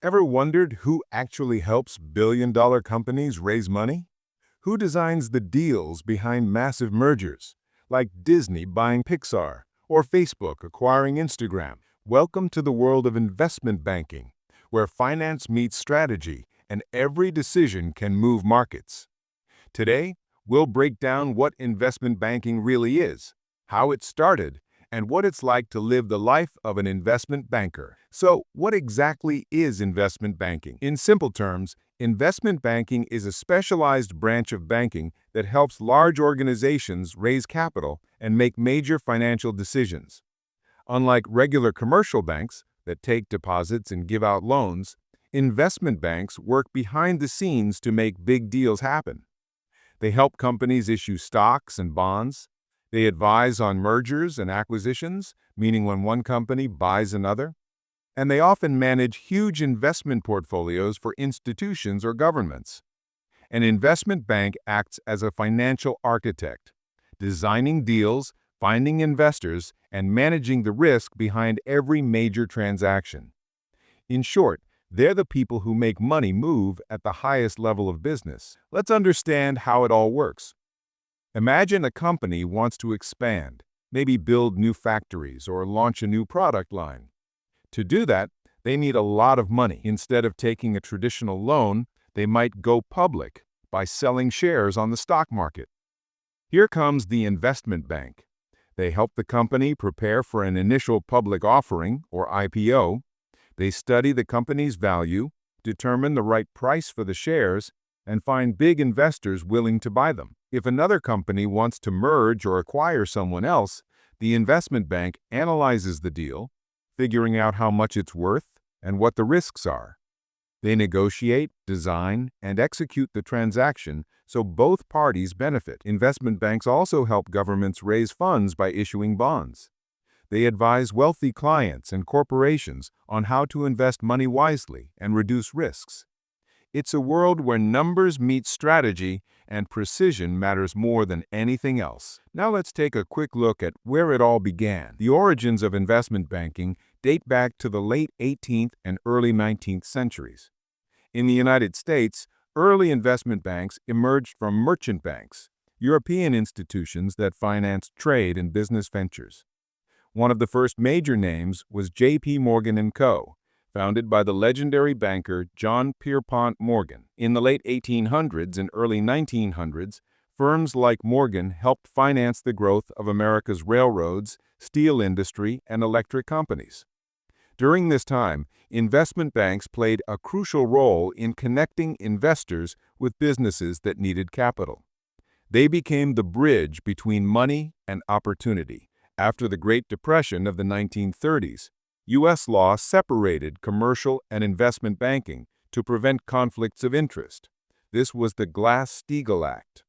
Ever wondered who actually helps billion-dollar companies raise money? Who designs the deals behind massive mergers, like Disney buying Pixar or Facebook acquiring Instagram? Welcome to the world of investment banking, where finance meets strategy and every decision can move markets. Today, we'll break down what investment banking really is, how it started, and what it's like to live the life of an investment banker. So, what exactly is investment banking? In simple terms, investment banking is a specialized branch of banking that helps large organizations raise capital and make major financial decisions. Unlike regular commercial banks that take deposits and give out loans, investment banks work behind the scenes to make big deals happen. They help companies issue stocks and bonds. They advise on mergers and acquisitions, meaning when one company buys another. And they often manage huge investment portfolios for institutions or governments. An investment bank acts as a financial architect, designing deals, finding investors, and managing the risk behind every major transaction. In short, they're the people who make money move at the highest level of business. Let's understand how it all works. Imagine a company wants to expand, maybe build new factories or launch a new product line. To do that, they need a lot of money. Instead of taking a traditional loan, they might go public by selling shares on the stock market. Here comes the investment bank. They help the company prepare for an initial public offering, or IPO. They study the company's value, determine the right price for the shares, and find big investors willing to buy them. If another company wants to merge or acquire someone else, the investment bank analyzes the deal, figuring out how much it's worth and what the risks are. They negotiate, design, and execute the transaction so both parties benefit. Investment banks also help governments raise funds by issuing bonds. They advise wealthy clients and corporations on how to invest money wisely and reduce risks. It's a world where numbers meet strategy and precision matters more than anything else. Now let's take a quick look at where it all began. The origins of investment banking date back to the late 18th and early 19th centuries. In the United States, early investment banks emerged from merchant banks, European institutions that financed trade and business ventures. One of the first major names was JP Morgan & Co., founded by the legendary banker John Pierpont Morgan. In the late 1800s and early 1900s, firms like Morgan helped finance the growth of America's railroads, steel industry, and electric companies. During this time, investment banks played a crucial role in connecting investors with businesses that needed capital. They became the bridge between money and opportunity. After the Great Depression of the 1930s, U.S. law separated commercial and investment banking to prevent conflicts of interest. This was the Glass-Steagall Act.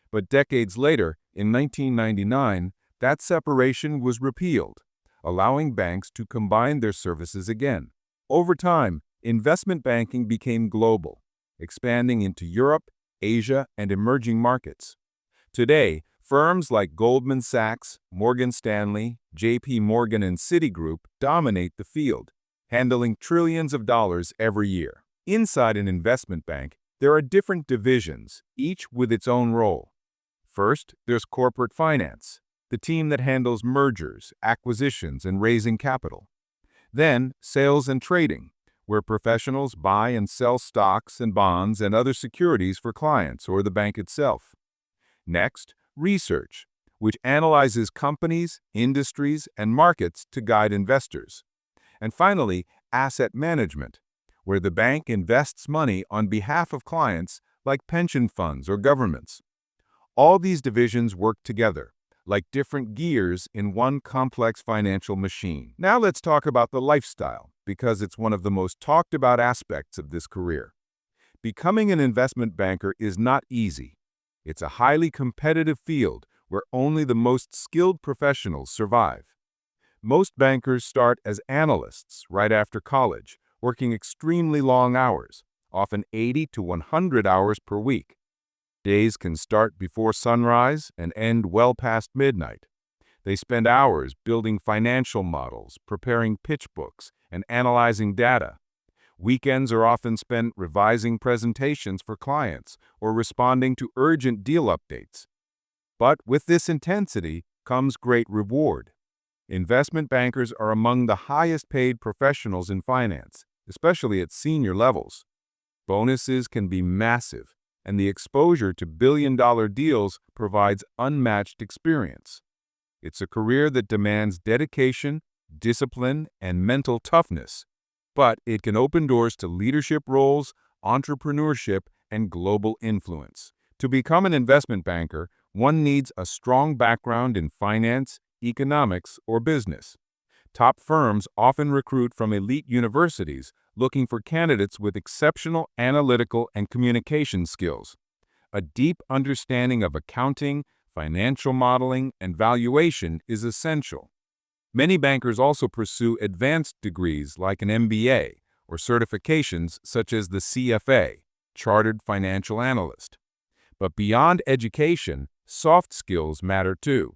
But decades later, in 1999, that separation was repealed, allowing banks to combine their services again. Over time, investment banking became global, expanding into Europe, Asia, and emerging markets. Today, firms like Goldman Sachs, Morgan Stanley, JP Morgan, and Citigroup dominate the field, handling trillions of dollars every year. Inside an investment bank, there are different divisions, each with its own role. First, there's corporate finance, the team that handles mergers, acquisitions, and raising capital. Then, sales and trading, where professionals buy and sell stocks and bonds and other securities for clients or the bank itself. Next, research, which analyzes companies, industries, and markets to guide investors. And finally, asset management, where the bank invests money on behalf of clients like pension funds or governments. All these divisions work together, like different gears in one complex financial machine. Now let's talk about the lifestyle, because it's one of the most talked about aspects of this career. Becoming an investment banker is not easy. It's a highly competitive field where only the most skilled professionals survive. Most bankers start as analysts right after college, working extremely long hours, often 80 to 100 hours per week. Days can start before sunrise and end well past midnight. They spend hours building financial models, preparing pitch books, and analyzing data. Weekends are often spent revising presentations for clients or responding to urgent deal updates. But with this intensity comes great reward. Investment bankers are among the highest paid professionals in finance, especially at senior levels. Bonuses can be massive, and the exposure to billion-dollar deals provides unmatched experience. It's a career that demands dedication, discipline, and mental toughness, but it can open doors to leadership roles, entrepreneurship, and global influence. To become an investment banker, one needs a strong background in finance, economics, or business. Top firms often recruit from elite universities, looking for candidates with exceptional analytical and communication skills. A deep understanding of accounting, financial modeling, and valuation is essential. Many bankers also pursue advanced degrees like an MBA or certifications such as the CFA, Chartered Financial Analyst. But beyond education, soft skills matter too.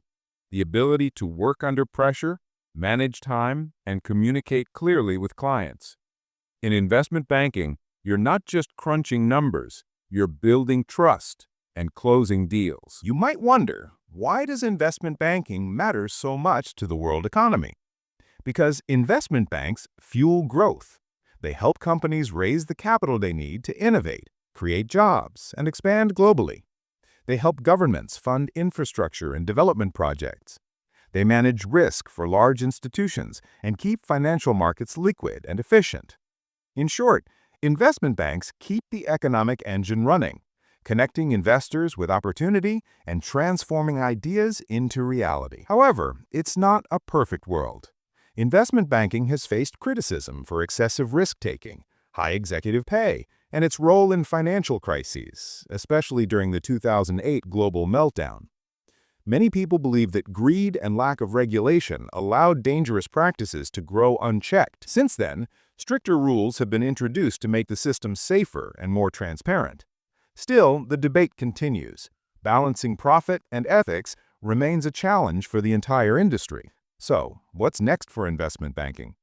The ability to work under pressure, manage time, and communicate clearly with clients. In investment banking, you're not just crunching numbers, you're building trust and closing deals. You might wonder, why does investment banking matter so much to the world economy? Because investment banks fuel growth. They help companies raise the capital they need to innovate, create jobs, and expand globally. They help governments fund infrastructure and development projects. They manage risk for large institutions and keep financial markets liquid and efficient. In short, investment banks keep the economic engine running, connecting investors with opportunity and transforming ideas into reality. However, it's not a perfect world. Investment banking has faced criticism for excessive risk-taking, high executive pay, and its role in financial crises, especially during the 2008 global meltdown. Many people believe that greed and lack of regulation allowed dangerous practices to grow unchecked. Since then, stricter rules have been introduced to make the system safer and more transparent. Still, the debate continues. Balancing profit and ethics remains a challenge for the entire industry. So, what's next for investment banking?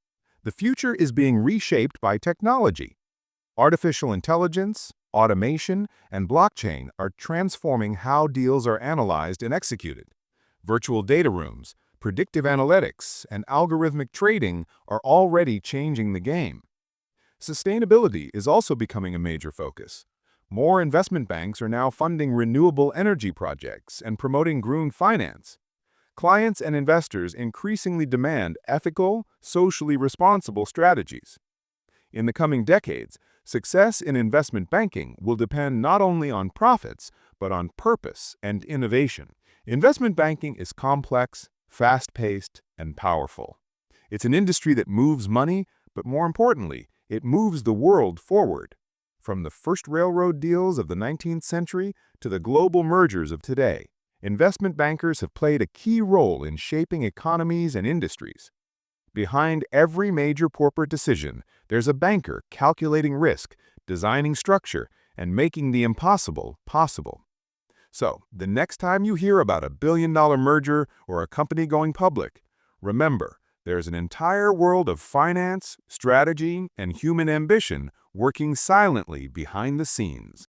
The future is being reshaped by technology. Artificial intelligence, automation, and blockchain are transforming how deals are analyzed and executed. Virtual data rooms, predictive analytics, and algorithmic trading are already changing the game. Sustainability is also becoming a major focus. More investment banks are now funding renewable energy projects and promoting green finance. Clients and investors increasingly demand ethical, socially responsible strategies. In the coming decades, success in investment banking will depend not only on profits, but on purpose and innovation. Investment banking is complex, fast-paced, and powerful. It's an industry that moves money, but more importantly, it moves the world forward. From the first railroad deals of the 19th century to the global mergers of today, investment bankers have played a key role in shaping economies and industries. Behind every major corporate decision, there's a banker calculating risk, designing structure, and making the impossible possible. So, the next time you hear about a billion-dollar merger or a company going public, remember, there's an entire world of finance, strategy, and human ambition working silently behind the scenes.